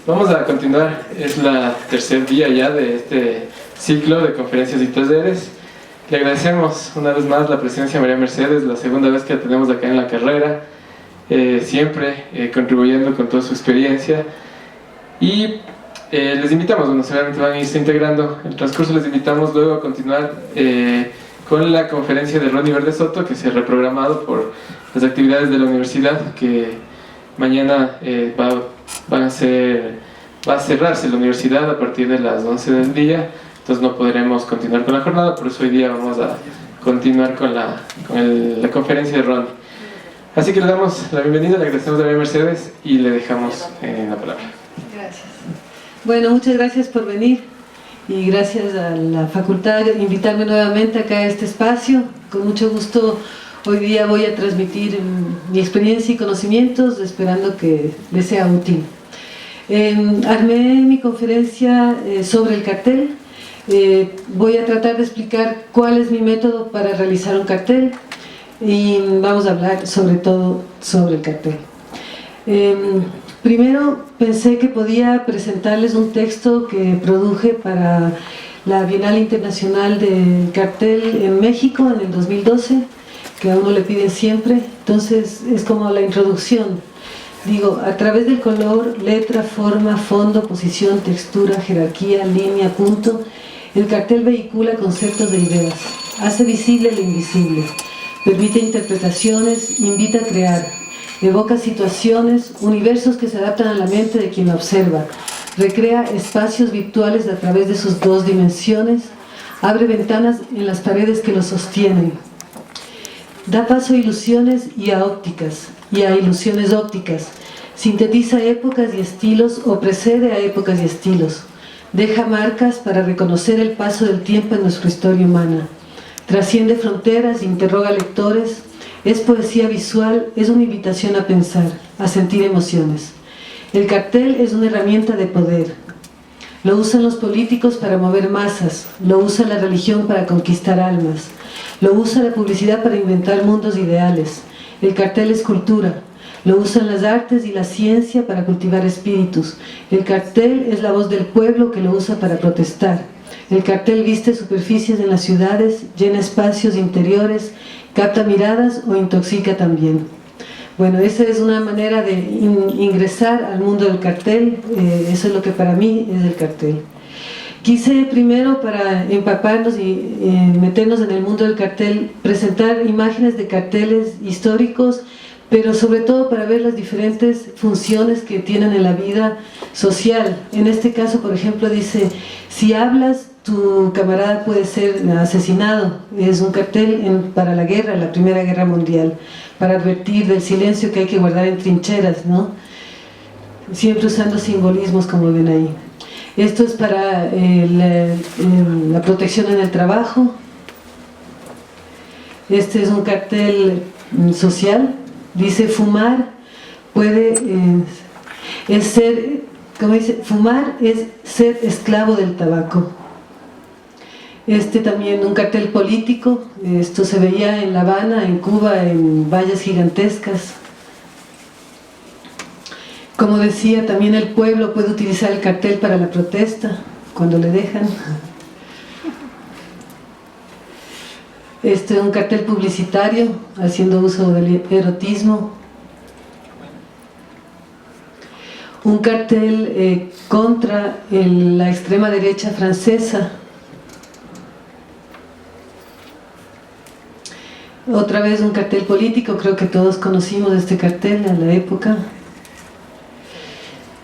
Vamos a continuar, es la tercer día ya de este ciclo de conferencias y talleres. Le agradecemos una vez más la presencia de María Mercedes, la segunda vez que la tenemos acá en la carrera, siempre contribuyendo con toda su experiencia. Y les invitamos, bueno, seguramente van a irse integrando en el transcurso, les invitamos luego a continuar con la conferencia de Ronnie Verde Soto, que se ha reprogramado por las actividades de la universidad, que mañana va a cerrarse la universidad a partir de las 11 del día, entonces no podremos continuar con la jornada, por eso hoy día vamos a continuar con la conferencia de Ronnie. Así que le damos la bienvenida, le agradecemos a María Mercedes y le dejamos la palabra. Gracias. Bueno, muchas gracias por venir y gracias a la facultad de invitarme nuevamente acá a este espacio. Con mucho gusto hoy día voy a transmitir mi experiencia y conocimientos, esperando que les sea útil. Armé mi conferencia sobre el cartel. Voy a tratar de explicar cuál es mi método para realizar un cartel y vamos a hablar sobre todo sobre el cartel. Primero pensé que podía presentarles un texto que produje para la Bienal Internacional del Cartel en México en el 2012, que a uno le piden siempre, entonces es como la introducción. Digo, a través del color, letra, forma, fondo, posición, textura, jerarquía, línea, punto, el cartel vehicula conceptos de ideas, hace visible lo invisible, permite interpretaciones, invita a crear, evoca situaciones, universos que se adaptan a la mente de quien lo observa, recrea espacios virtuales a través de sus dos dimensiones, abre ventanas en las paredes que lo sostienen, da paso a ilusiones y a ópticas, y a ilusiones ópticas, sintetiza épocas y estilos o precede a épocas y estilos, deja marcas para reconocer el paso del tiempo en nuestra historia humana, trasciende fronteras, interroga lectores, es poesía visual, es una invitación a pensar, a sentir emociones. El cartel es una herramienta de poder. Lo usan los políticos para mover masas, lo usa la religión para conquistar almas, lo usa la publicidad para inventar mundos ideales. El cartel es cultura, lo usan las artes y la ciencia para cultivar espíritus. El cartel es la voz del pueblo que lo usa para protestar. El cartel viste superficies en las ciudades, llena espacios interiores, capta miradas o intoxica también. Bueno, esa es una manera de ingresar al mundo del cartel, eso es lo que para mí es el cartel. Quise primero, para empaparnos y meternos en el mundo del cartel, presentar imágenes de carteles históricos, pero sobre todo para ver las diferentes funciones que tienen en la vida social. En este caso, por ejemplo, dice, si hablas, tu camarada puede ser asesinado. Es un cartel para la guerra, la Primera Guerra Mundial, para advertir del silencio que hay que guardar en trincheras, ¿no? Siempre usando simbolismos, como ven ahí. Esto es para la protección en el trabajo. Este es un cartel social. Dice, fumar puede es ser, como dice, fumar es ser esclavo del tabaco. Este también un cartel político, esto se veía en La Habana, en Cuba, en vallas gigantescas. Como decía, también el pueblo puede utilizar el cartel para la protesta, cuando le dejan. Este es un cartel publicitario, haciendo uso del erotismo. Un cartel contra la extrema derecha francesa. Otra vez un cartel político, creo que todos conocimos este cartel en la época.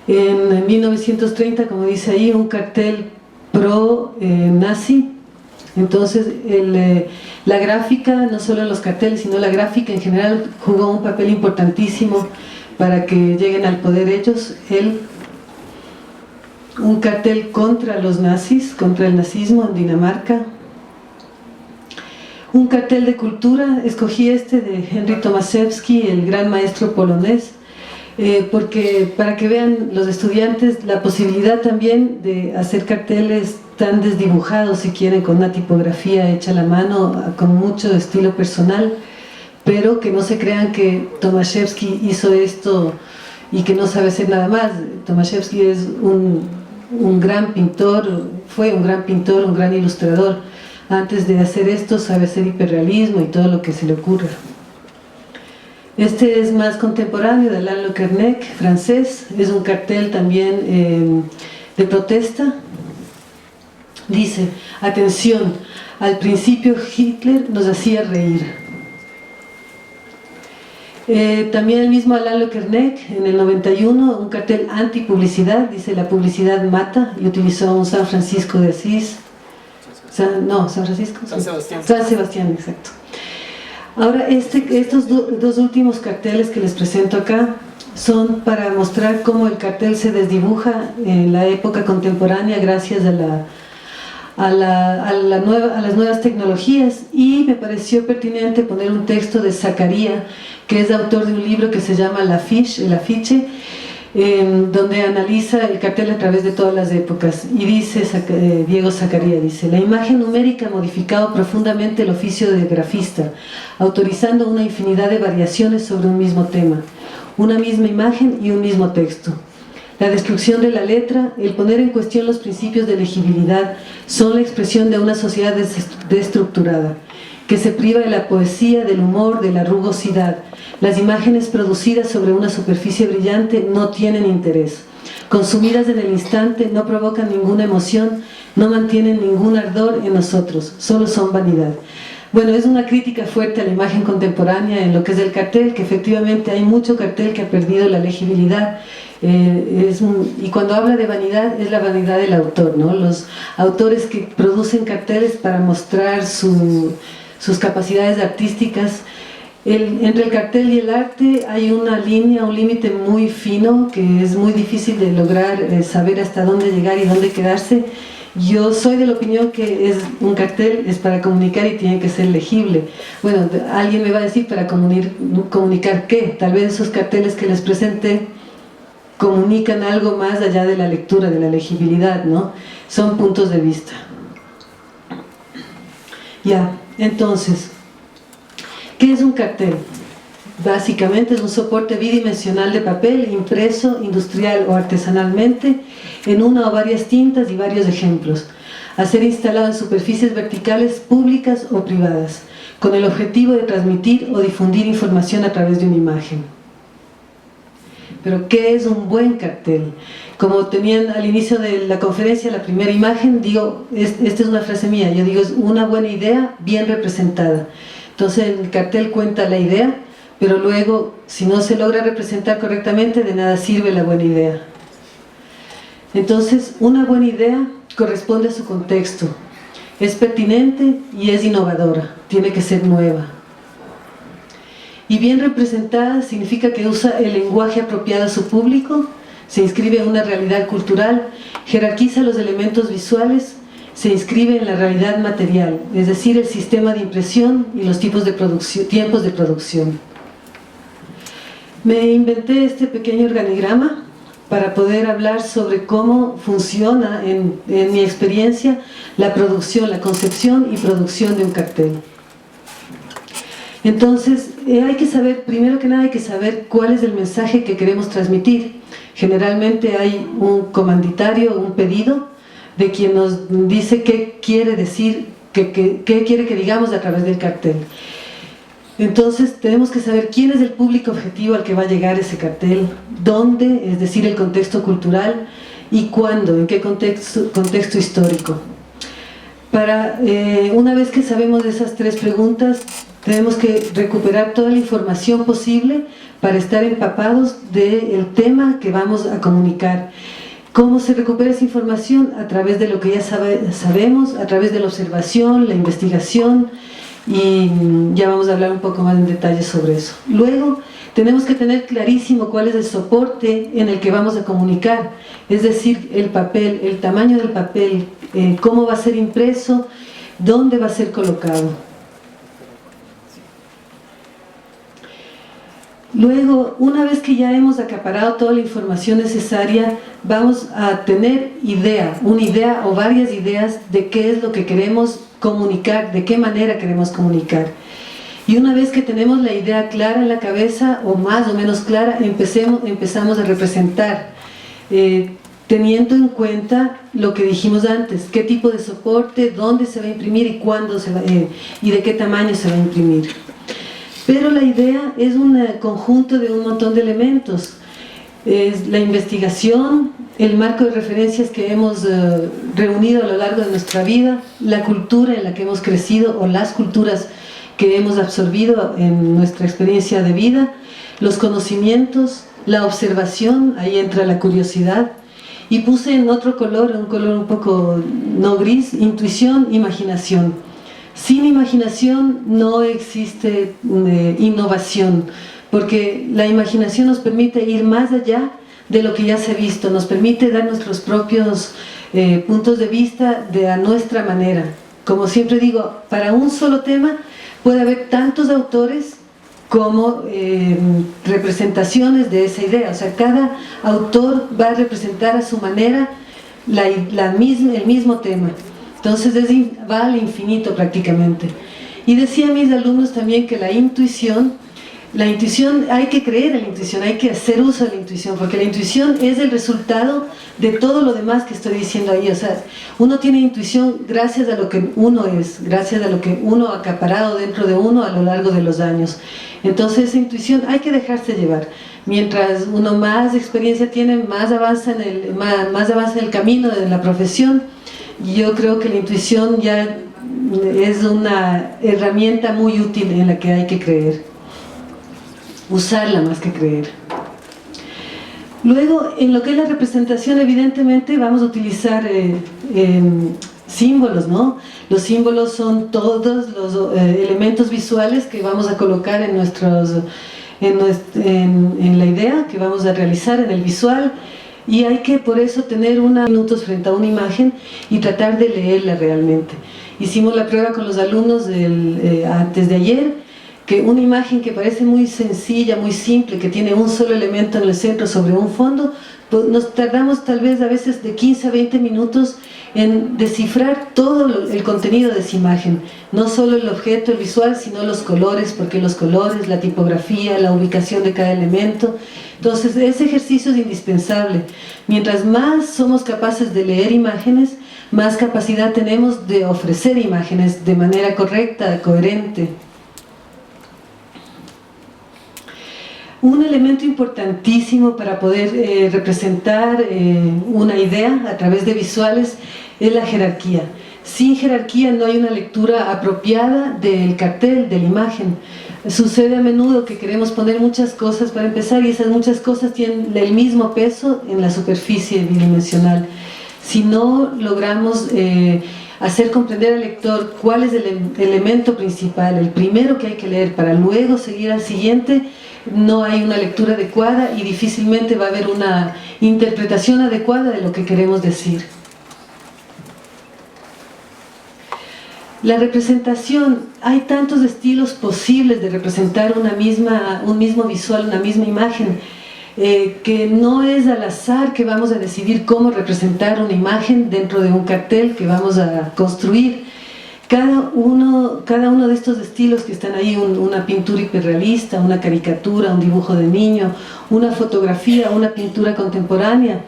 En 1930, como dice ahí, un cartel pro-nazi. Entonces, la gráfica, no solo los carteles, sino la gráfica en general, jugó un papel importantísimo para que lleguen al poder ellos. Un cartel contra los nazis, contra el nazismo en Dinamarca. Un cartel de cultura, escogí este de Henryk Tomaszewski, el gran maestro polonés, porque para que vean los estudiantes la posibilidad también de hacer carteles tan desdibujados, si quieren, con una tipografía hecha a la mano, con mucho estilo personal, pero que no se crean que Tomaszewski hizo esto y que no sabe hacer nada más. Tomaszewski es un gran pintor, fue un gran pintor, un gran ilustrador. Antes de hacer esto sabe hacer hiperrealismo y todo lo que se le ocurra. Este es más contemporáneo, de Alain Le Kernec, francés. Es un cartel también de protesta. Dice: atención, al principio Hitler nos hacía reír. También el mismo Alain Le Kernec, en el 91, un cartel antipublicidad, dice: la publicidad mata, y utilizó un San Francisco de Asís. San Francisco. San Sebastián. San Sebastián, exacto. Ahora, estos dos últimos carteles que les presento acá son para mostrar cómo el cartel se desdibuja en la época contemporánea gracias a las nuevas tecnologías, y me pareció pertinente poner un texto de Zaccaria, que es autor de un libro que se llama L'Affiche, el afiche, donde analiza el cartel a través de todas las épocas, y dice Diego Zaccaria, dice: la imagen numérica ha modificado profundamente el oficio de grafista, autorizando una infinidad de variaciones sobre un mismo tema, una misma imagen y un mismo texto. La destrucción de la letra, el poner en cuestión los principios de legibilidad, son la expresión de una sociedad desestructurada, que se priva de la poesía, del humor, de la rugosidad. Las imágenes producidas sobre una superficie brillante no tienen interés. Consumidas en el instante, no provocan ninguna emoción, no mantienen ningún ardor en nosotros, solo son vanidad. Bueno, es una crítica fuerte a la imagen contemporánea en lo que es el cartel, que efectivamente hay mucho cartel que ha perdido la legibilidad. Y cuando habla de vanidad, es la vanidad del autor, ¿no? Los autores que producen carteles para mostrar sus capacidades artísticas. Entre el cartel y el arte hay una línea, un límite muy fino, que es muy difícil de lograr saber hasta dónde llegar y dónde quedarse. Yo soy de la opinión que un cartel es para comunicar y tiene que ser legible. Bueno, alguien me va a decir: ¿para comunicar qué? Tal vez esos carteles que les presenté comunican algo más allá de la lectura, de la legibilidad, ¿no? Son puntos de vista. Ya, entonces, ¿qué es un cartel? Básicamente es un soporte bidimensional de papel impreso industrial o artesanalmente en una o varias tintas y varios ejemplos, a ser instalado en superficies verticales públicas o privadas, con el objetivo de transmitir o difundir información a través de una imagen. Pero ¿qué es un buen cartel? Como tenían al inicio de la conferencia la primera imagen, digo, esta es una frase mía, yo digo: es una buena idea bien representada. Entonces el cartel cuenta la idea, pero luego, si no se logra representar correctamente, de nada sirve la buena idea. Entonces, una buena idea corresponde a su contexto, es pertinente y es innovadora, tiene que ser nueva. Y bien representada significa que usa el lenguaje apropiado a su público, se inscribe en una realidad cultural, jerarquiza los elementos visuales, se inscribe en la realidad material, es decir, el sistema de impresión y los tiempos de producción. Me inventé este pequeño organigrama para poder hablar sobre cómo funciona en mi experiencia la producción, la concepción y producción de un cartel. Entonces, hay que saber, primero que nada hay que saber cuál es el mensaje que queremos transmitir. Generalmente hay un comanditario, un pedido de quien nos dice qué quiere decir, qué quiere que digamos a través del cartel. Entonces tenemos que saber quién es el público objetivo al que va a llegar ese cartel, dónde, es decir, el contexto cultural, y cuándo, en qué contexto histórico. Una vez que sabemos de esas tres preguntas, tenemos que recuperar toda la información posible para estar empapados del tema que vamos a comunicar. ¿Cómo se recupera esa información? A través de lo que ya sabemos, a través de la observación, la investigación, y ya vamos a hablar un poco más en detalle sobre eso. Luego, tenemos que tener clarísimo cuál es el soporte en el que vamos a comunicar, es decir, el papel, el tamaño del papel, cómo va a ser impreso, dónde va a ser colocado. Luego, una vez que ya hemos acaparado toda la información necesaria, vamos a tener una idea o varias ideas de qué es lo que queremos comunicar, de qué manera queremos comunicar. Y una vez que tenemos la idea clara en la cabeza, o más o menos clara, empezamos a representar, teniendo en cuenta lo que dijimos antes, qué tipo de soporte, dónde se va a imprimir y cuándo se va, y de qué tamaño se va a imprimir. Pero la idea es un conjunto de un montón de elementos. Es la investigación, el marco de referencias que hemos reunido a lo largo de nuestra vida, la cultura en la que hemos crecido o las culturas que hemos absorbido en nuestra experiencia de vida, los conocimientos, la observación, ahí entra la curiosidad, y puse en otro color, un color un poco no gris, intuición, imaginación. Sin imaginación no existe innovación, porque la imaginación nos permite ir más allá de lo que ya se ha visto, nos permite dar nuestros propios puntos de vista a nuestra manera. Como siempre digo, para un solo tema puede haber tantos autores como representaciones de esa idea, o sea, cada autor va a representar a su manera el mismo tema, entonces va al infinito prácticamente. Y decía a mis alumnos también que la intuición hay que creer en la intuición, hay que hacer uso de la intuición, porque la intuición es el resultado de todo lo demás que estoy diciendo ahí. O sea, uno tiene intuición gracias a lo que uno es, gracias a lo que uno ha acaparado dentro de uno a lo largo de los años. Entonces esa intuición hay que dejarse llevar. Mientras uno más experiencia tiene, más avanza en el camino de la profesión. Yo creo que la intuición ya es una herramienta muy útil en la que hay que creer. Usarla más que creer. Luego, en lo que es la representación, evidentemente vamos a utilizar símbolos, ¿no? Los símbolos son todos los elementos visuales que vamos a colocar en la idea que vamos a realizar en el visual, y hay que por eso tener unos minutos frente a una imagen y tratar de leerla realmente. Hicimos la prueba con los alumnos antes de ayer, que una imagen que parece muy sencilla, muy simple, que tiene un solo elemento en el centro sobre un fondo, pues nos tardamos tal vez a veces de 15 a 20 minutos en descifrar todo el contenido de esa imagen, no solo el objeto, el visual, sino los colores, porque los colores, la tipografía, la ubicación de cada elemento. Entonces ese ejercicio es indispensable. Mientras más somos capaces de leer imágenes, más capacidad tenemos de ofrecer imágenes de manera correcta, coherente. Un elemento importantísimo para poder representar una idea a través de visuales es la jerarquía. Sin jerarquía no hay una lectura apropiada del cartel, de la imagen. Sucede a menudo que queremos poner muchas cosas para empezar, y esas muchas cosas tienen el mismo peso en la superficie bidimensional. Si no logramos hacer comprender al lector cuál es el elemento principal, el primero que hay que leer para luego seguir al siguiente, no hay una lectura adecuada y difícilmente va a haber una interpretación adecuada de lo que queremos decir. La representación, hay tantos estilos posibles de representar un mismo visual, una misma imagen, que no es al azar que vamos a decidir cómo representar una imagen dentro de un cartel que vamos a construir. Cada uno de estos estilos que están ahí, una pintura hiperrealista, una caricatura, un dibujo de niño, una fotografía, una pintura contemporánea,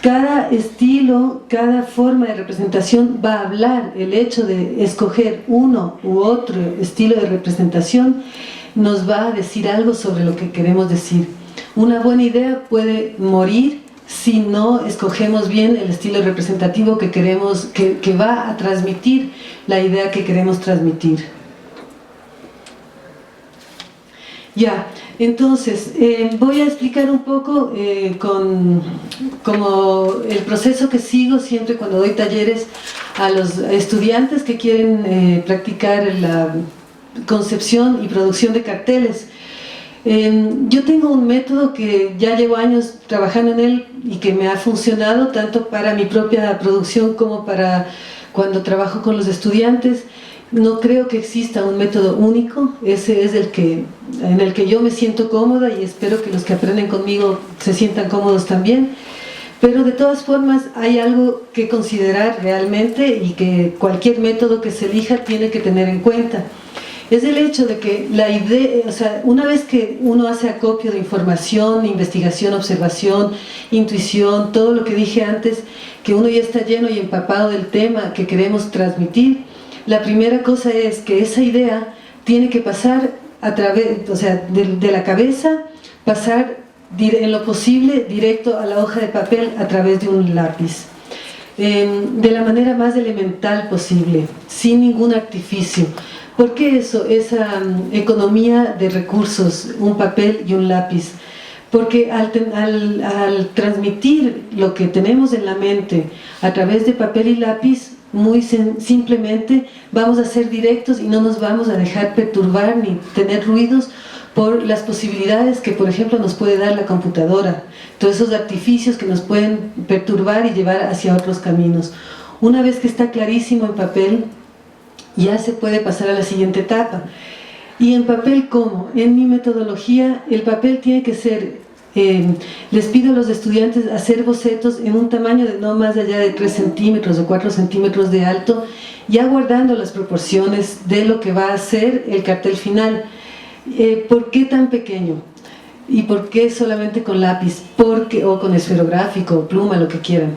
cada estilo, cada forma de representación va a hablar. El hecho de escoger uno u otro estilo de representación nos va a decir algo sobre lo que queremos decir. Una buena idea puede morir si no escogemos bien el estilo representativo que queremos, que va a transmitir la idea que queremos transmitir. Ya, entonces, voy a explicar un poco como el proceso que sigo siempre cuando doy talleres a los estudiantes que quieren practicar la concepción y producción de carteles. Yo tengo un método que ya llevo años trabajando en él y que me ha funcionado tanto para mi propia producción como para cuando trabajo con los estudiantes. No creo que exista un método único, ese es en el que yo me siento cómoda, y espero que los que aprenden conmigo se sientan cómodos también. Pero de todas formas hay algo que considerar realmente y que cualquier método que se elija tiene que tener en cuenta. es el hecho de que la idea, o sea, una vez que uno hace acopio de información, investigación, observación, intuición, todo lo que dije antes, que uno ya está lleno y empapado del tema que queremos transmitir, la primera cosa es que esa idea tiene que pasar a través, o sea, de la cabeza, pasar en lo posible directo a la hoja de papel a través de un lápiz. De la manera más elemental posible, sin ningún artificio. ¿Por qué eso? Esa economía de recursos, un papel y un lápiz. Porque al transmitir lo que tenemos en la mente a través de papel y lápiz, muy simplemente vamos a ser directos y no nos vamos a dejar perturbar ni tener ruidos por las posibilidades que, por ejemplo, nos puede dar la computadora, todos esos artificios que nos pueden perturbar y llevar hacia otros caminos. Una vez que está clarísimo en papel, ya se puede pasar a la siguiente etapa. ¿Y en papel cómo? En mi metodología, el papel tiene que ser, les pido a los estudiantes hacer bocetos en un tamaño de no más allá de 3 centímetros o 4 centímetros de alto, ya guardando las proporciones de lo que va a ser el cartel final. ¿Por qué tan pequeño? ¿Y por qué solamente con lápiz? O con esferográfico, pluma, lo que quieran.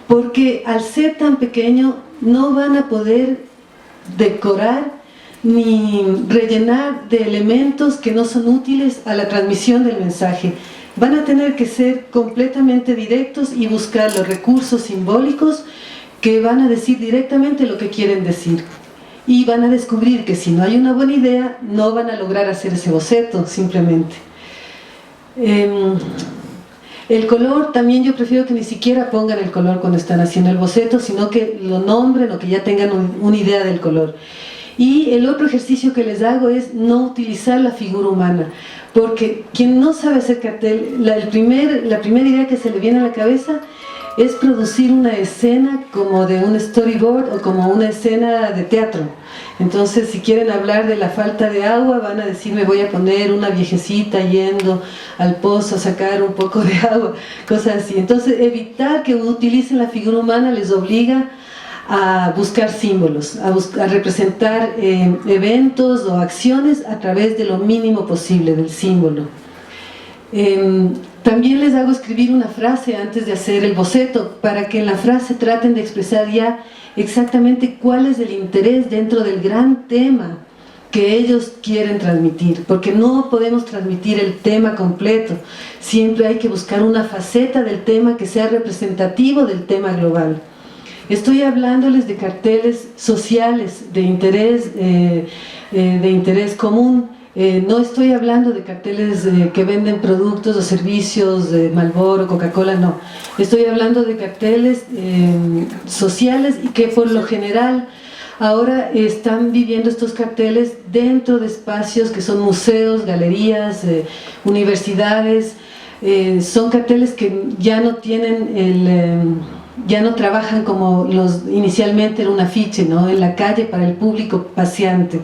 Porque al ser tan pequeño no van a poder decorar ni rellenar de elementos que no son útiles a la transmisión del mensaje. Van a tener que ser completamente directos y buscar los recursos simbólicos que van a decir directamente lo que quieren decir. Y van a descubrir que si no hay una buena idea, no van a lograr hacer ese boceto, simplemente. El color, también yo prefiero que ni siquiera pongan el color cuando están haciendo el boceto, sino que lo nombren o que ya tengan una idea del color. Y el otro ejercicio que les hago es no utilizar la figura humana, porque quien no sabe hacer cartel, la primera idea que se le viene a la cabeza es producir una escena como de un storyboard o como una escena de teatro. Entonces, si quieren hablar de la falta de agua, van a decir, me voy a poner una viejecita yendo al pozo a sacar un poco de agua, cosas así. Entonces, evitar que utilicen la figura humana les obliga a buscar símbolos, a representar eventos o acciones a través de lo mínimo posible del símbolo. También les hago escribir una frase antes de hacer el boceto, para que en la frase traten de expresar ya exactamente cuál es el interés dentro del gran tema que ellos quieren transmitir, porque no podemos transmitir el tema completo, siempre hay que buscar una faceta del tema que sea representativo del tema global. Estoy hablándoles de carteles sociales, de interés común. No estoy hablando de carteles que venden productos o servicios de Marlboro, Coca-Cola, no. Estoy hablando de carteles sociales y que por lo general ahora están viviendo estos carteles dentro de espacios que son museos, galerías, universidades. Son carteles que ya no tienen ya no trabajan como los inicialmente en un afiche, ¿no? En la calle para el público paseante.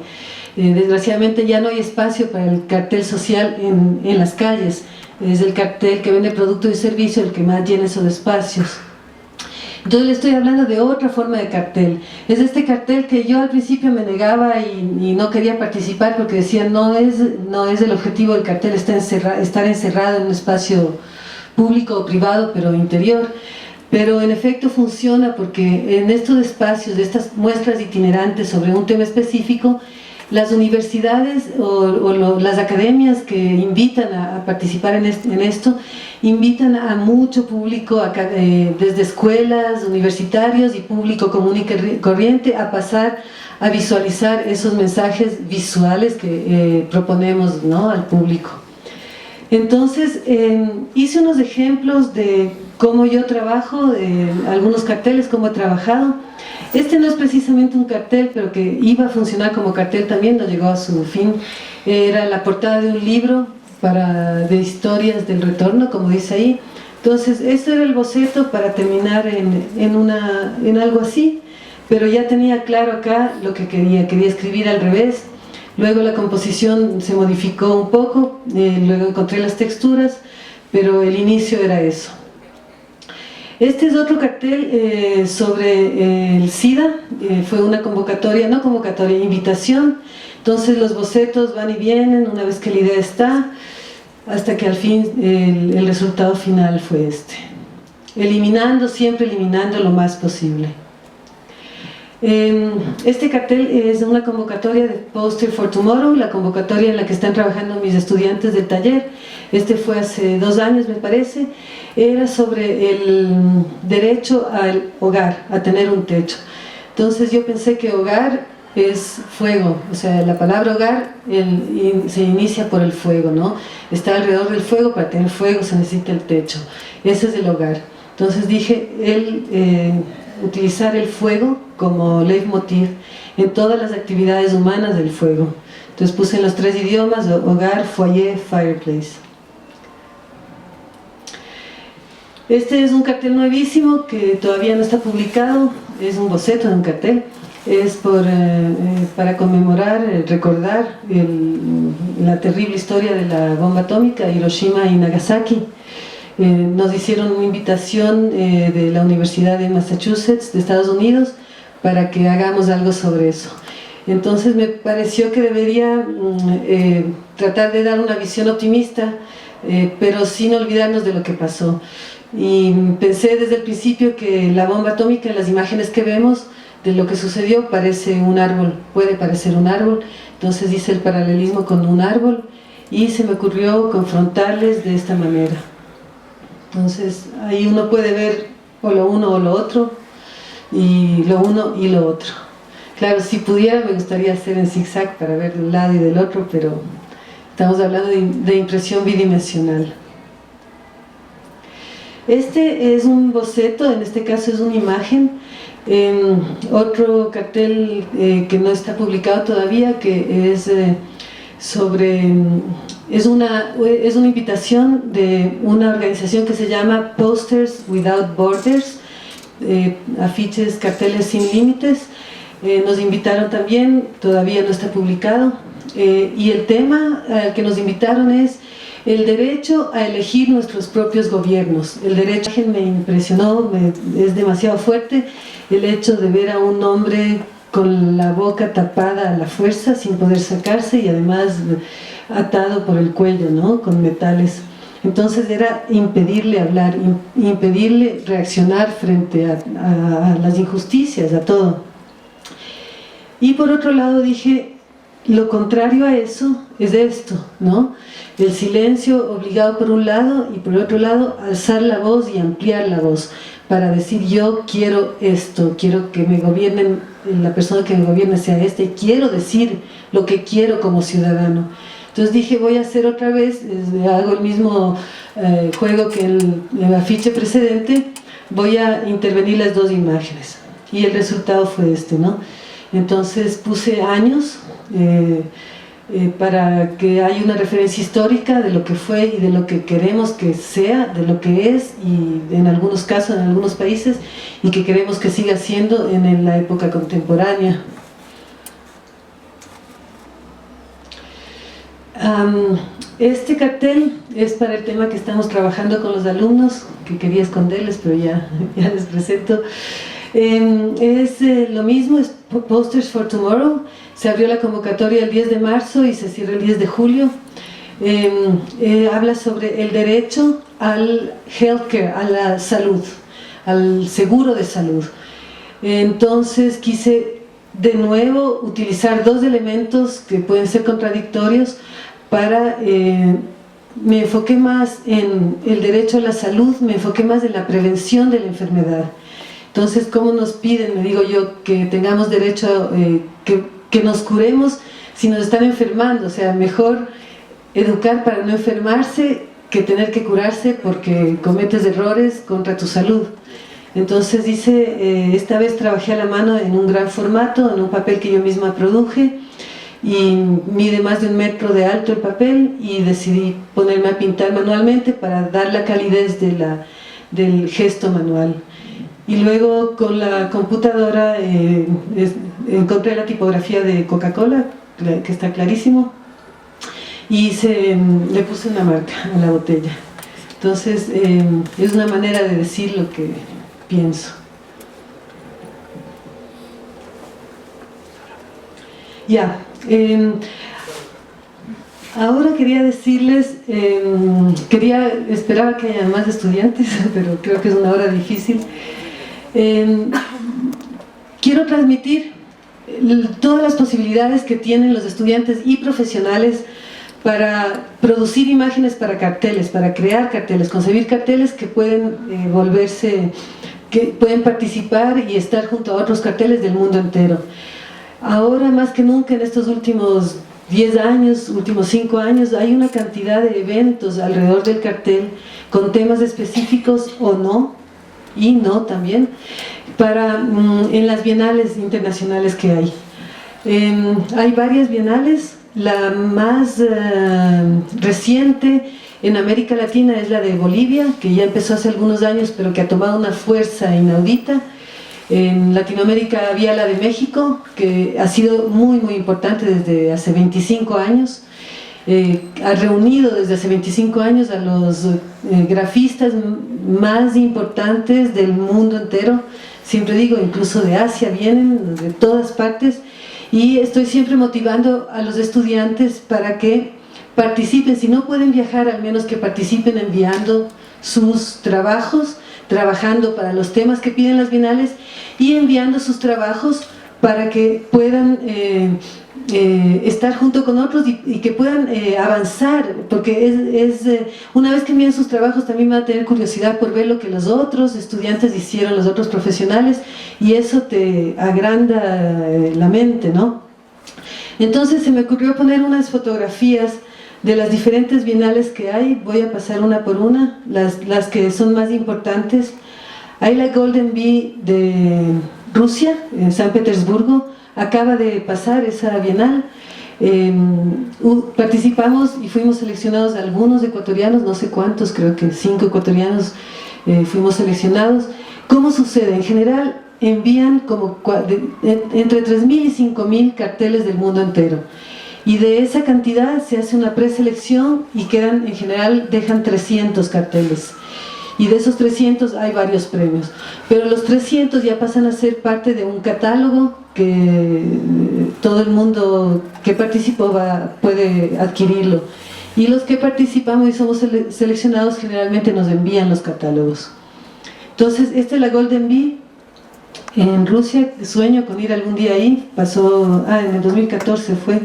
Desgraciadamente ya no hay espacio para el cartel social en las calles. Es el cartel que vende producto y servicio el que más llena esos espacios. Entonces le estoy hablando de otra forma de cartel. Es este cartel que yo al principio me negaba y no quería participar porque decía no es el objetivo del cartel, estar encerrado en un espacio público o privado pero interior. Pero en efecto funciona porque en estos espacios, de estas muestras itinerantes sobre un tema específico, las universidades o las academias que invitan a participar en esto, invitan a mucho público, desde escuelas, universitarios y público común y corriente, a pasar a visualizar esos mensajes visuales que proponemos, ¿no?, al público. Entonces, hice unos ejemplos de cómo yo trabajo, algunos carteles, cómo he trabajado. Este no es precisamente un cartel, pero que iba a funcionar como cartel también, no llegó a su fin. Era la portada de un libro de historias del retorno, como dice ahí. Entonces, este era el boceto para terminar en algo así, pero ya tenía claro acá lo que quería escribir al revés. Luego la composición se modificó un poco, luego encontré las texturas, pero el inicio era eso. Este es otro cartel sobre el SIDA, fue una invitación Entonces los bocetos van y vienen una vez que la idea está, hasta que al fin el resultado final fue este. Siempre eliminando lo más posible. Este cartel es una convocatoria de Poster for Tomorrow, la convocatoria en la que están trabajando mis estudiantes del taller. Este fue hace 2 años, me parece. Era sobre el derecho al hogar, a tener un techo. Entonces yo pensé que hogar es fuego, o sea, la palabra hogar se inicia por el fuego, ¿no? Está alrededor del fuego, para tener fuego se necesita el techo. Ese es el hogar. Entonces dije, utilizar el fuego como leitmotiv en todas las actividades humanas del fuego. Entonces puse en los 3 idiomas: hogar, foyer, fireplace. Este es un cartel nuevísimo que todavía no está publicado, es un boceto de un cartel. Es para conmemorar, recordar la terrible historia de la bomba atómica, Hiroshima y Nagasaki. Nos hicieron una invitación de la Universidad de Massachusetts, de Estados Unidos, para que hagamos algo sobre eso. Entonces me pareció que debería tratar de dar una visión optimista, pero sin olvidarnos de lo que pasó. Y pensé desde el principio que la bomba atómica, en las imágenes que vemos de lo que sucedió, parece un árbol, puede parecer un árbol. Entonces hice el paralelismo con un árbol y se me ocurrió confrontarles de esta manera. Entonces ahí uno puede ver o lo uno o lo otro, y lo uno y lo otro. Claro, si pudiera me gustaría hacer en zigzag para ver de un lado y del otro, pero estamos hablando de impresión bidimensional. Este es un boceto, en este caso es una imagen. Otro cartel que no está publicado todavía, que es es una invitación de una organización que se llama Posters Without Borders, afiches, carteles sin límites. Nos invitaron también, todavía no está publicado, y el tema al que nos invitaron es el derecho a elegir nuestros propios gobiernos. El derecho me impresionó, es demasiado fuerte el hecho de ver a un hombre con la boca tapada a la fuerza, sin poder sacarse, y además atado por el cuello, ¿no?, con metales. Entonces era impedirle hablar, impedirle reaccionar frente a las injusticias, a todo. Y por otro lado dije, lo contrario a eso es esto, ¿no? El silencio obligado por un lado, y por otro lado alzar la voz y ampliar la voz para decir: yo quiero esto, quiero que me gobiernen, la persona que me gobierne sea esta, y quiero decir lo que quiero como ciudadano. Entonces dije, voy a hacer otra vez, hago el mismo juego que el afiche precedente, voy a intervenir las 2 imágenes, y el resultado fue este, ¿no? Entonces puse años para que haya una referencia histórica de lo que fue y de lo que queremos que sea, de lo que es, y en algunos casos, en algunos países, y que queremos que siga siendo en la época contemporánea. Este cartel es para el tema que estamos trabajando con los alumnos, que quería esconderles, pero ya les presento. Es lo mismo, es Posters for Tomorrow. Se abrió la convocatoria el 10 de marzo y se cierra el 10 de julio. Habla sobre el derecho al healthcare, a la salud, al seguro de salud. Entonces quise de nuevo utilizar 2 elementos que pueden ser contradictorios para... me enfoqué más en el derecho a la salud, me enfoqué más en la prevención de la enfermedad. Entonces, ¿cómo nos piden, me digo yo, que tengamos derecho, que nos curemos si nos están enfermando? O sea, mejor educar para no enfermarse que tener que curarse porque cometes errores contra tu salud. Entonces dice, esta vez trabajé a la mano en un gran formato, en un papel que yo misma produje, y mide más de 1 metro de alto el papel, y decidí ponerme a pintar manualmente para dar la calidez del gesto manual. Y luego con la computadora encontré la tipografía de Coca-Cola, que está clarísimo, y le puse una marca a la botella. Entonces es una manera de decir lo que pienso. Ya, Ahora quería decirles, esperaba que haya más estudiantes, pero creo que es una hora difícil. Quiero transmitir todas las posibilidades que tienen los estudiantes y profesionales para producir imágenes para carteles, para crear carteles, concebir carteles que pueden que pueden participar y estar junto a otros carteles del mundo entero. Ahora más que nunca en estos últimos 10 años, últimos 5 años, hay una cantidad de eventos alrededor del cartel con temas específicos o no, y no también, en las bienales internacionales que hay. Hay varias bienales, la más reciente en América Latina es la de Bolivia, que ya empezó hace algunos años, pero que ha tomado una fuerza inaudita. En Latinoamérica había la de México, que ha sido muy importante desde hace 25 años. Ha reunido desde hace 25 años a los grafistas más importantes del mundo entero. Siempre digo, incluso de Asia vienen, de todas partes. Y estoy siempre motivando a los estudiantes para que participen. Si no pueden viajar, al menos que participen enviando sus trabajos, trabajando para los temas que piden las bienales y enviando sus trabajos para que puedan estar junto con otros y que puedan avanzar, porque una vez que envíen sus trabajos también van a tener curiosidad por ver lo que los otros estudiantes hicieron, los otros profesionales, y eso te agranda la mente, ¿no? Entonces se me ocurrió poner unas fotografías de las diferentes bienales que hay. Voy a pasar una por una, las que son más importantes. Hay la Golden Bee de Rusia, en San Petersburgo, acaba de pasar esa bienal. Participamos y fuimos seleccionados algunos ecuatorianos, no sé cuántos, creo que 5 ecuatorianos fuimos seleccionados. ¿Cómo sucede? En general envían como entre 3.000 y 5.000 carteles del mundo entero. Y de esa cantidad se hace una preselección y quedan, en general, dejan 300 carteles. Y de esos 300 hay varios premios. Pero los 300 ya pasan a ser parte de un catálogo que todo el mundo que participó puede adquirirlo. Y los que participamos y somos seleccionados generalmente nos envían los catálogos. Entonces, esta es la Golden Bee en Rusia. Sueño con ir algún día ahí. Pasó, en el 2014 fue.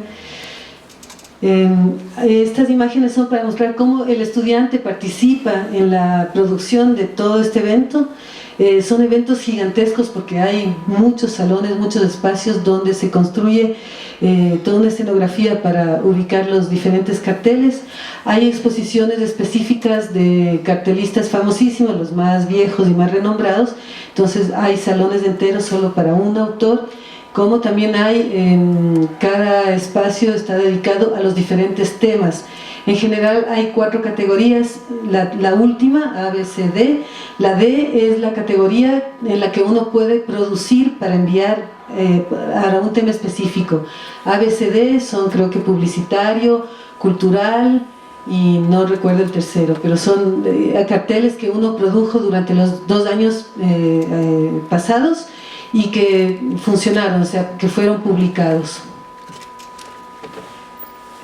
Estas imágenes son para mostrar cómo el estudiante participa en la producción de todo este evento. Son eventos gigantescos porque hay muchos salones, muchos espacios donde se construye toda una escenografía para ubicar los diferentes carteles. Hay exposiciones específicas de cartelistas famosísimos, los más viejos y más renombrados. Entonces hay salones enteros solo para un autor, como también hay, cada espacio está dedicado a los diferentes temas. En general hay 4 categorías, la última, A, B, C, D. La D es la categoría en la que uno puede producir para enviar a un tema específico. A, B, C, D son, creo que publicitario, cultural y no recuerdo el tercero, pero son carteles que uno produjo durante los 2 años pasados y que funcionaron, o sea, que fueron publicados.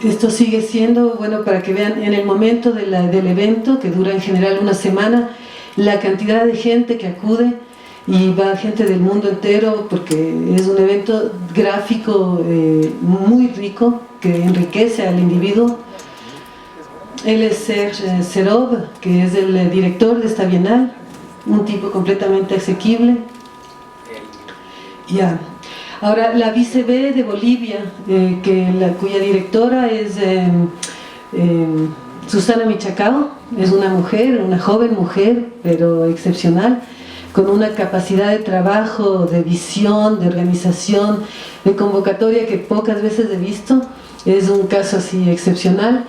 Esto sigue siendo, bueno, para que vean en el momento del evento, que dura en general una semana, la cantidad de gente que acude, y va gente del mundo entero porque es un evento gráfico muy rico, que enriquece al individuo. Él es Serge Serov, que es el director de esta bienal, un tipo completamente asequible. Ya. Ahora, la BCB de Bolivia, cuya directora es Susana Michacao, es una mujer, una joven mujer, pero excepcional, con una capacidad de trabajo, de visión, de organización, de convocatoria que pocas veces he visto. Es un caso así excepcional.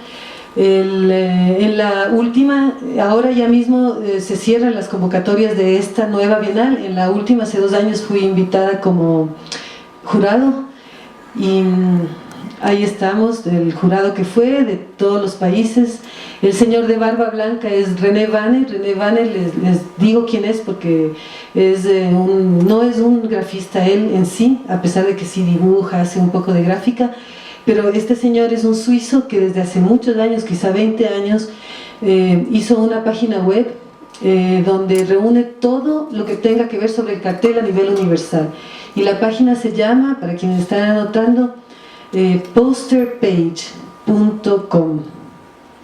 En la última, ahora ya mismo se cierran las convocatorias de esta nueva bienal. En la última, hace 2 años, fui invitada como jurado y ahí estamos, el jurado que fue de todos los países. El señor de barba blanca es René Vanner. René Vanner, les digo quién es porque no es un grafista él en sí, a pesar de que sí dibuja, hace un poco de gráfica. pero este señor es un suizo que desde hace muchos años, quizá 20 años, hizo una página web donde reúne todo lo que tenga que ver sobre el cartel a nivel universal. Y la página se llama, para quienes están anotando, posterpage.com.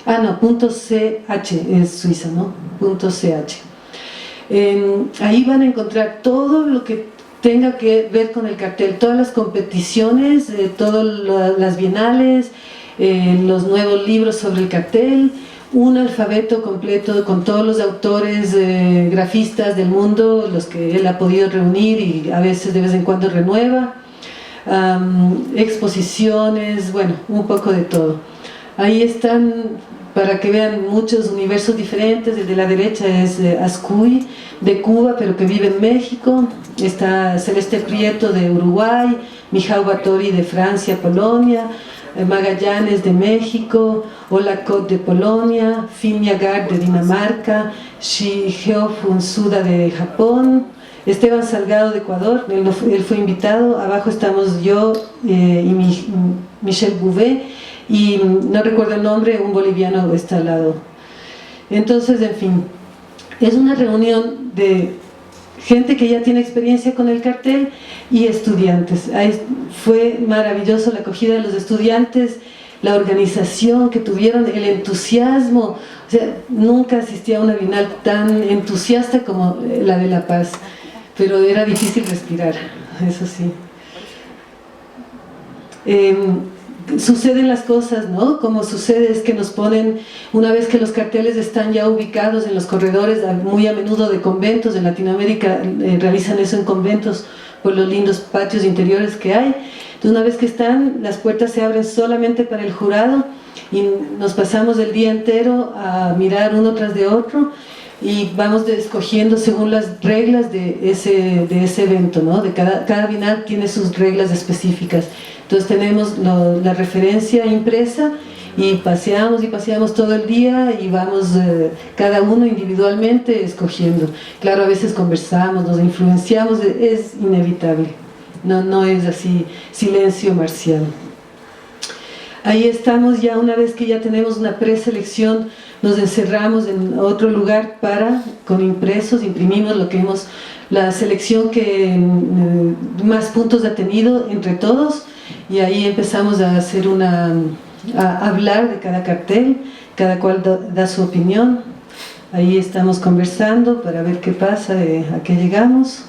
Ah, no, .ch es Suiza, ¿no? .ch. Ahí van a encontrar todo lo que tenga que ver con el cartel, todas las competiciones, todas las bienales, los nuevos libros sobre el cartel, un alfabeto completo con todos los autores grafistas del mundo, los que él ha podido reunir y a veces de vez en cuando renueva, exposiciones, bueno, un poco de todo. Ahí están, para que vean, muchos universos diferentes. El de la derecha es Ascuy, de Cuba, pero que vive en México. Está Celeste Prieto, de Uruguay, Mijao Batori, de Francia, Polonia, Magallanes, de México, Ola Kot, de Polonia, Finn Yagar, de Dinamarca, Shigeo Funsuda, de Japón, Esteban Salgado, de Ecuador, él fue invitado. Abajo estamos yo y Michel Bouvet, y no recuerdo el nombre, un boliviano está al lado. Entonces, en fin, es una reunión de gente que ya tiene experiencia con el cartel y estudiantes. Fue maravilloso la acogida de los estudiantes, la organización que tuvieron, el entusiasmo. O sea, nunca asistí a una bienal tan entusiasta como la de La Paz, pero era difícil respirar, eso sí. Suceden las cosas, ¿no? Como sucede es que nos ponen, una vez que los carteles están ya ubicados en los corredores, muy a menudo de conventos, en Latinoamérica realizan eso en conventos por los lindos patios interiores que hay. Entonces, una vez que están, las puertas se abren solamente para el jurado y nos pasamos el día entero a mirar uno tras de otro y vamos escogiendo según las reglas de ese evento, ¿no? Cada bienal tiene sus reglas específicas. Entonces tenemos la referencia impresa y paseamos todo el día y vamos cada uno individualmente escogiendo. Claro, a veces conversamos, nos influenciamos, es inevitable, no es así silencio marcial. Ahí estamos ya, una vez que ya tenemos una preselección, nos encerramos en otro lugar con impresos, imprimimos lo que hemos, la selección que más puntos ha tenido entre todos, y ahí empezamos a hacer a hablar de cada cartel, cada cual da su opinión. Ahí estamos conversando para ver qué pasa, a qué llegamos.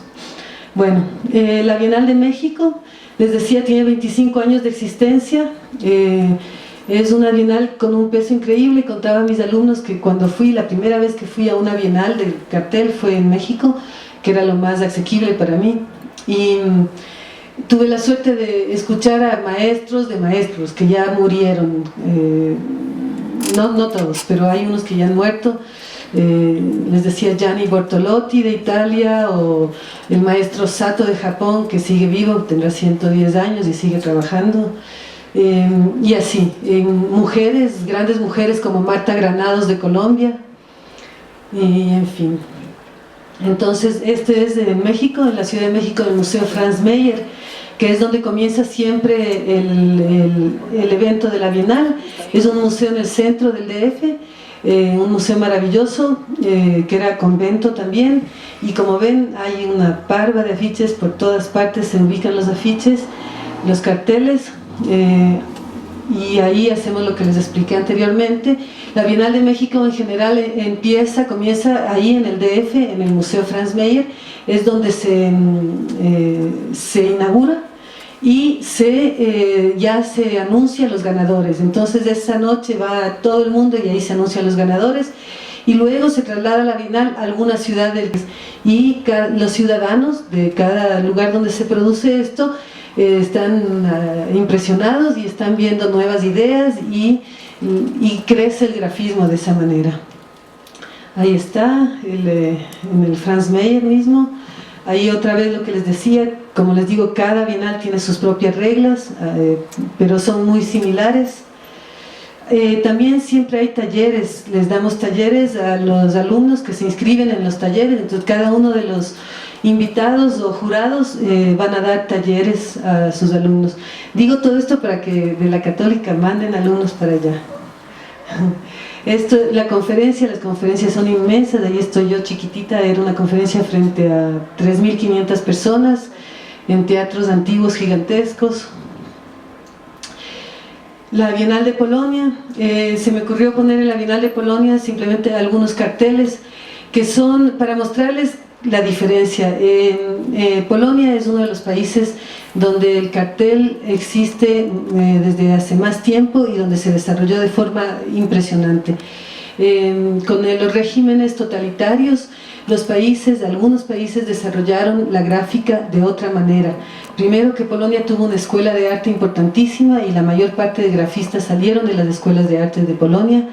Bueno, la Bienal de México, les decía, tiene 25 años de existencia. Es una bienal con un peso increíble. Contaba a mis alumnos que cuando la primera vez que fui a una bienal del cartel fue en México, que era lo más asequible para mí, y tuve la suerte de escuchar a maestros de maestros que ya murieron, no todos, pero hay unos que ya han muerto. Les decía Gianni Bortolotti de Italia, o el maestro Sato de Japón, que sigue vivo, tendrá 110 años y sigue trabajando. Y así, mujeres, grandes mujeres como Marta Granados de Colombia, y en fin. Entonces este es en México, en la Ciudad de México, el Museo Franz Mayer, que es donde comienza siempre el evento de la Bienal. Es un museo en el centro del DF, un museo maravilloso, que era convento también, y como ven hay una parva de afiches por todas partes, se ubican los afiches, los carteles. Y ahí hacemos lo que les expliqué anteriormente. La Bienal de México en general comienza ahí en el DF, en el Museo Franz Mayer, es donde se inaugura y ya se anuncian los ganadores. Entonces esa noche va todo el mundo y ahí se anuncian los ganadores, y luego se traslada la Bienal a alguna ciudad y los ciudadanos de cada lugar donde se produce esto están impresionados y están viendo nuevas ideas, y crece el grafismo de esa manera. Ahí está, en el Franz Mayer mismo. Ahí otra vez lo que les decía, como les digo, cada bienal tiene sus propias reglas, pero son muy similares. También siempre hay talleres, les damos talleres a los alumnos que se inscriben en los talleres. Entonces cada uno de los invitados o jurados van a dar talleres a sus alumnos. Digo todo esto para que de la Católica manden alumnos para allá. Las conferencias son inmensas, ahí estoy yo chiquitita, era una conferencia frente a 3.500 personas, en teatros antiguos gigantescos. La Bienal de Polonia, se me ocurrió poner en la Bienal de Polonia simplemente algunos carteles que son para mostrarles la diferencia. Polonia es uno de los países donde el cartel existe desde hace más tiempo y donde se desarrolló de forma impresionante. Con los regímenes totalitarios, algunos países desarrollaron la gráfica de otra manera. Primero, que Polonia tuvo una escuela de arte importantísima y la mayor parte de grafistas salieron de las escuelas de arte de Polonia.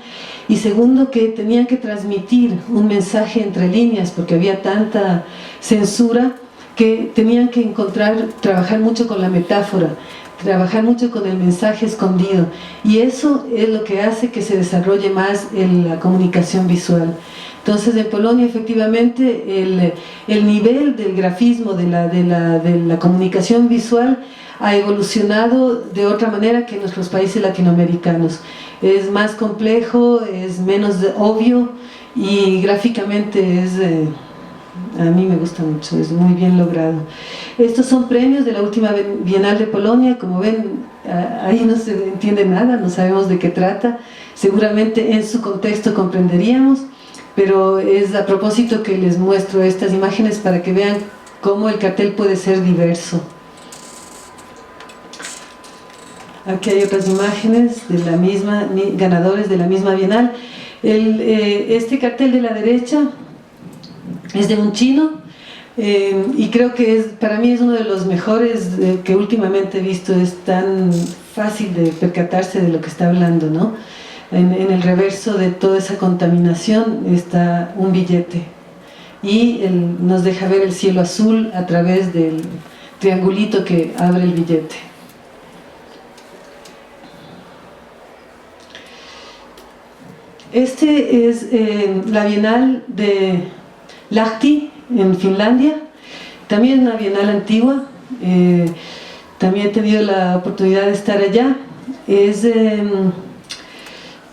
Y segundo, que tenían que transmitir un mensaje entre líneas porque había tanta censura que tenían que trabajar mucho con la metáfora, trabajar mucho con el mensaje escondido, y eso es lo que hace que se desarrolle más en la comunicación visual. Entonces en Polonia efectivamente el nivel del grafismo, de la comunicación visual ha evolucionado de otra manera que en nuestros países latinoamericanos. Es más complejo, es menos obvio y gráficamente a mí me gusta mucho, es muy bien logrado. Estos son premios de la última Bienal de Polonia. Como ven, ahí no se entiende nada, no sabemos de qué trata, seguramente en su contexto comprenderíamos, pero es a propósito que les muestro estas imágenes para que vean cómo el cartel puede ser diverso. Aquí hay otras imágenes de la misma, ganadores de la misma Bienal. Este cartel de la derecha es de un chino y creo que para mí es uno de los mejores que últimamente he visto. Es tan fácil de percatarse de lo que está hablando, ¿no? En el reverso de toda esa contaminación está un billete y nos deja ver el cielo azul a través del triangulito que abre el billete. Este es la Bienal de Lahti en Finlandia, también una bienal antigua, también he tenido la oportunidad de estar allá.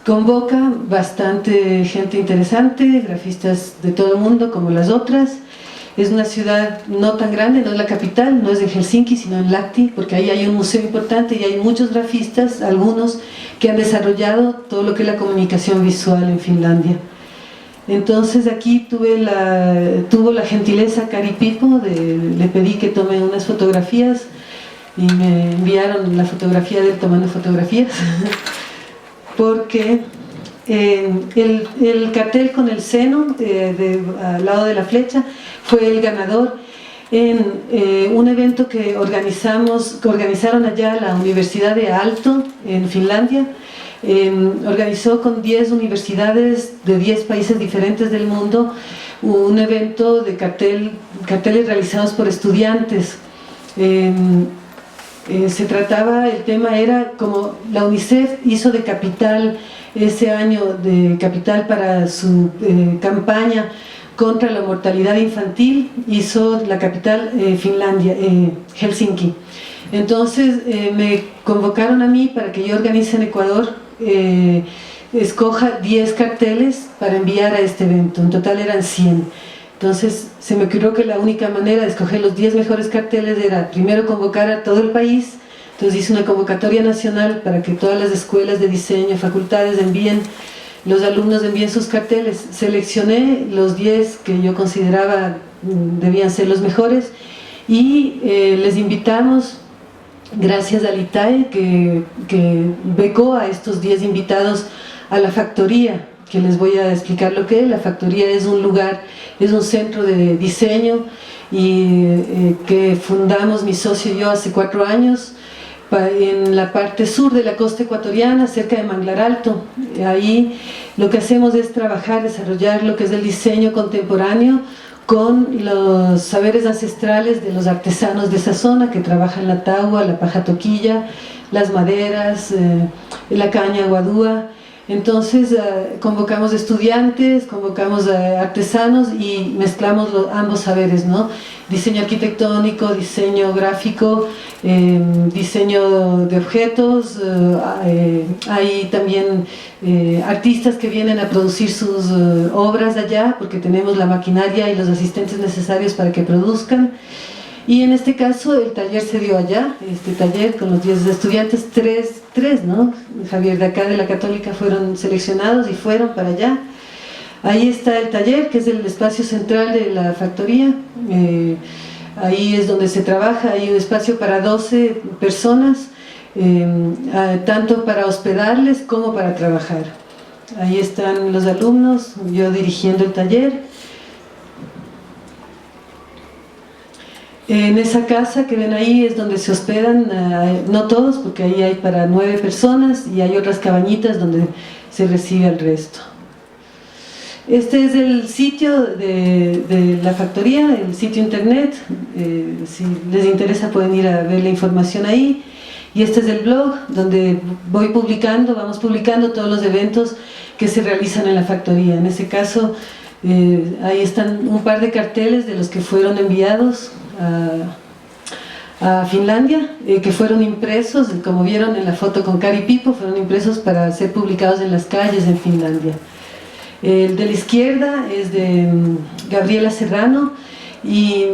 Convoca bastante gente interesante, grafistas de todo el mundo como las otras. Es una ciudad no tan grande, no es la capital, no es en Helsinki sino en Lahti, porque ahí hay un museo importante y hay muchos grafistas, algunos que han desarrollado todo lo que es la comunicación visual en Finlandia. Entonces aquí tuvo la gentileza Kari Pipo, le pedí que tome unas fotografías y me enviaron la fotografía de él tomando fotografías porque el cartel con el seno al lado de la flecha fue el ganador en un evento que organizaron allá la Universidad de Aalto en Finlandia. Organizó con 10 universidades de 10 países diferentes del mundo un evento de carteles realizados por estudiantes. El tema era como la UNICEF hizo de capital ese año, de capital para su campaña contra la mortalidad infantil, hizo la capital Finlandia, Helsinki. Entonces me convocaron a mí para que yo organice en Ecuador, escoja 10 carteles para enviar a este evento. En total eran 100. Entonces se me ocurrió que la única manera de escoger los 10 mejores carteles era primero convocar a todo el país. Entonces hice una convocatoria nacional para que todas las escuelas de diseño, facultades los alumnos envíen sus carteles. Seleccioné los 10 que yo consideraba debían ser los mejores y les invitamos, gracias al ITAE que becó a estos 10 invitados a la factoría, que les voy a explicar lo que es. La factoría es un lugar, es un centro de diseño y que fundamos mi socio y yo hace 4 años en la parte sur de la costa ecuatoriana, cerca de Manglar Alto. Ahí lo que hacemos es desarrollar lo que es el diseño contemporáneo con los saberes ancestrales de los artesanos de esa zona que trabajan la tagua, la paja toquilla, las maderas, la caña guadúa. Entonces convocamos estudiantes, convocamos artesanos y mezclamos ambos saberes, ¿no? Diseño arquitectónico, diseño gráfico, diseño de objetos, hay también artistas que vienen a producir sus obras allá porque tenemos la maquinaria y los asistentes necesarios para que produzcan. Y en este caso el taller se dio allá, este taller con los 10 estudiantes, tres, ¿no? Javier de acá de la Católica fueron seleccionados y fueron para allá. Ahí está el taller, que es el espacio central de la factoría, ahí es donde se trabaja, hay un espacio para 12 personas, tanto para hospedarles como para trabajar. Ahí están los alumnos, yo dirigiendo el taller. En esa casa que ven ahí es donde se hospedan, no todos, porque ahí hay para 9 personas y hay otras cabañitas donde se recibe al resto. Este es el sitio de la factoría, el sitio internet, si les interesa pueden ir a ver la información ahí. Y este es el blog donde vamos publicando todos los eventos que se realizan en la factoría. En ese caso, ahí están un par de carteles de los que fueron enviados a Finlandia, que fueron impresos, como vieron en la foto con Kari Pipo, fueron impresos para ser publicados en las calles en Finlandia. El de la izquierda es de Gabriela Serrano y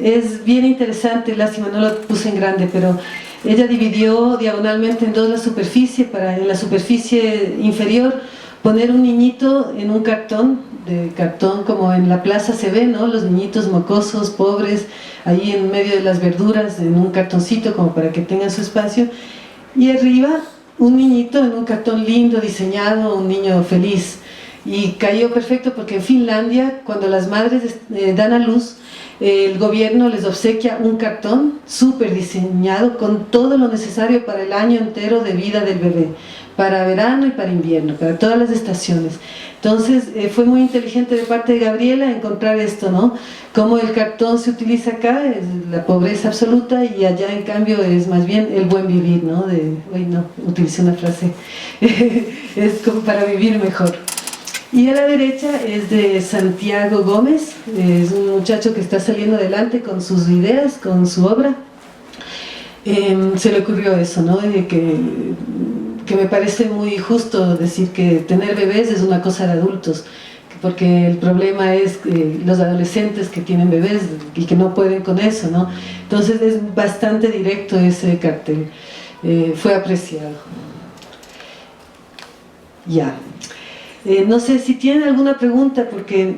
es bien interesante, lástima no lo puse en grande, pero ella dividió diagonalmente en dos la superficie, para en la superficie inferior poner un niñito en un cartón, de cartón como en la plaza se ve, ¿no? Los niñitos mocosos, pobres, ahí en medio de las verduras, en un cartoncito como para que tengan su espacio, y arriba un niñito en un cartón lindo, diseñado, un niño feliz. Y cayó perfecto porque en Finlandia, cuando las madres dan a luz, el gobierno les obsequia un cartón súper diseñado con todo lo necesario para el año entero de vida del bebé, para verano y para invierno, para todas las estaciones. Entonces fue muy inteligente de parte de Gabriela encontrar esto, ¿no? Cómo el cartón se utiliza acá, es la pobreza absoluta, y allá en cambio es más bien el buen vivir, ¿no? Hoy no, utilicé una frase, es como para vivir mejor. Y a la derecha es de Santiago Gómez, es un muchacho que está saliendo adelante con sus ideas, con su obra. Se le ocurrió eso, ¿no? Que me parece muy justo decir que tener bebés es una cosa de adultos, porque el problema es los adolescentes que tienen bebés y que no pueden con eso, ¿no? Entonces es bastante directo ese cartel, fue apreciado. Ya. No sé si tienen alguna pregunta, porque...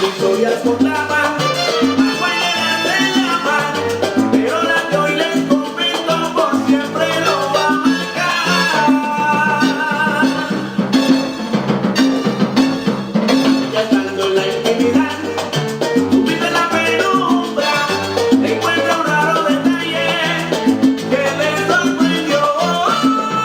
Historias